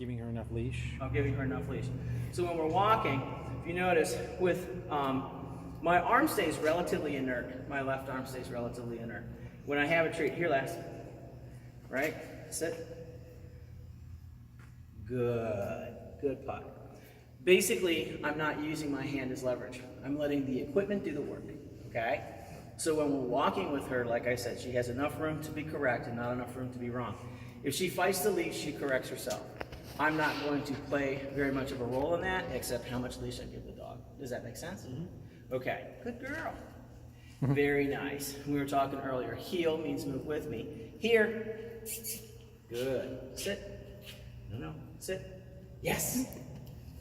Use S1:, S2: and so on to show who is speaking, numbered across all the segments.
S1: Giving her enough leash.
S2: I'm giving her enough leash. So when we're walking, if you notice, with my arm stays relatively inert. My left arm stays relatively inert. When I have a treat, here, Lass. Right? Sit. Good. Good putt. Basically, I'm not using my hand as leverage. I'm letting the equipment do the work. Okay? So when we're walking with her, like I said, she has enough room to be correct and not enough room to be wrong. If she fights the leash, she corrects herself. I'm not going to play very much of a role in that, except how much leash I give the dog. Does that make sense? Mm-hmm. Okay, good girl. Very nice. We were talking earlier, heel means move with me. Here, good. Sit. No, sit. Yes.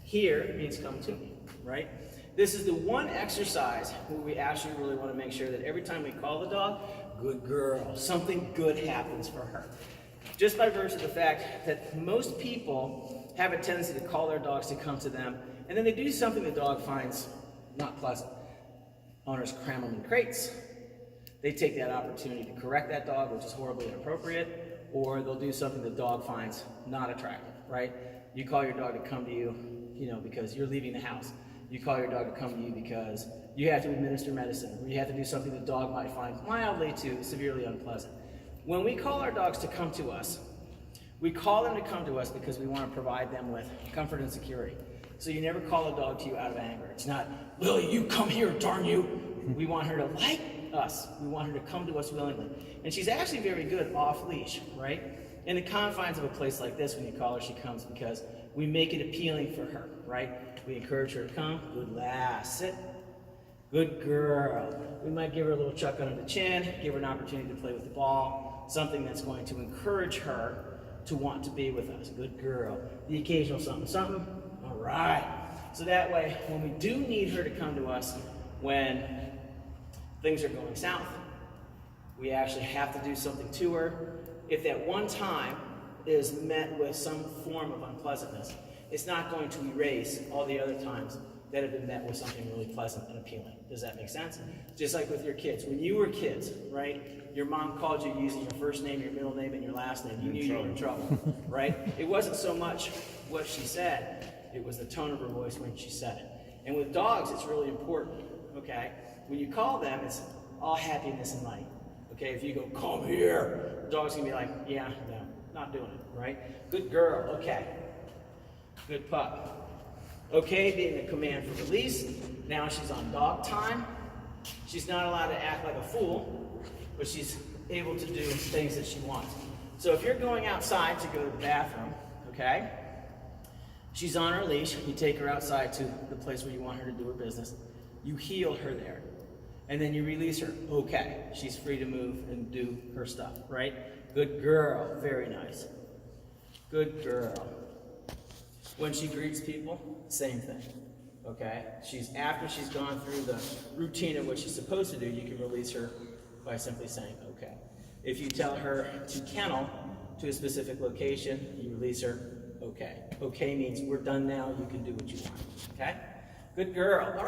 S2: Here means come to me, right? This is the one exercise where we actually really want to make sure that every time we call the dog, good girl, something good happens for her. Just by virtue of the fact that most people have a tendency to call their dogs to come to them, and then they do something the dog finds not pleasant. Owners cram them in crates. They take that opportunity to correct that dog, which is horribly inappropriate, or they'll do something the dog finds not attractive, right? You call your dog to come to you, because you're leaving the house. You call your dog to come to you because you have to administer medicine, or you have to do something the dog might find mildly to severely unpleasant. When we call our dogs to come to us, we call them to come to us because we want to provide them with comfort and security. So you never call a dog to you out of anger. It's not, Lily, you come here, darn you. We want her to like us. We want her to come to us willingly. And she's actually very good off leash, right? In the confines of a place like this, when you call her, she comes because we make it appealing for her, right? We encourage her to come. Good Lass. Sit. Good girl. We might give her a little chuck under the chin, give her an opportunity to play with the ball, something that's going to encourage her to want to be with us. Good girl. The occasional something, something. All right. So that way, when we do need her to come to us, when things are going south, we actually have to do something to her. If that one time is met with some form of unpleasantness, it's not going to erase all the other times that have been met with something really pleasant and appealing. Does that make sense? Just like with your kids. When you were kids, right, your mom called you using your first name, your middle name, and your last name. You knew you were in trouble, right? It wasn't so much what she said, it was the tone of her voice when she said it. And with dogs, it's really important, okay? When you call them, it's all happiness and light. Okay, if you go, come here, the dog's gonna be like, yeah, no, not doing it, right? Good girl, okay. Good pup. Okay, being a command for release. Now she's on dog time. She's not allowed to act like a fool, but she's able to do things that she wants. So if you're going outside to go to the bathroom, okay, she's on her leash. You take her outside to the place where you want her to do her business. You heel her there, and then you release her. Okay, she's free to move and do her stuff, right? Good girl, very nice. Good girl. When she greets people, same thing, okay? After she's gone through the routine of what she's supposed to do, you can release her by simply saying, okay. If you tell her to kennel to a specific location, you release her, okay. Okay means we're done now, you can do what you want, okay? Good girl, all right.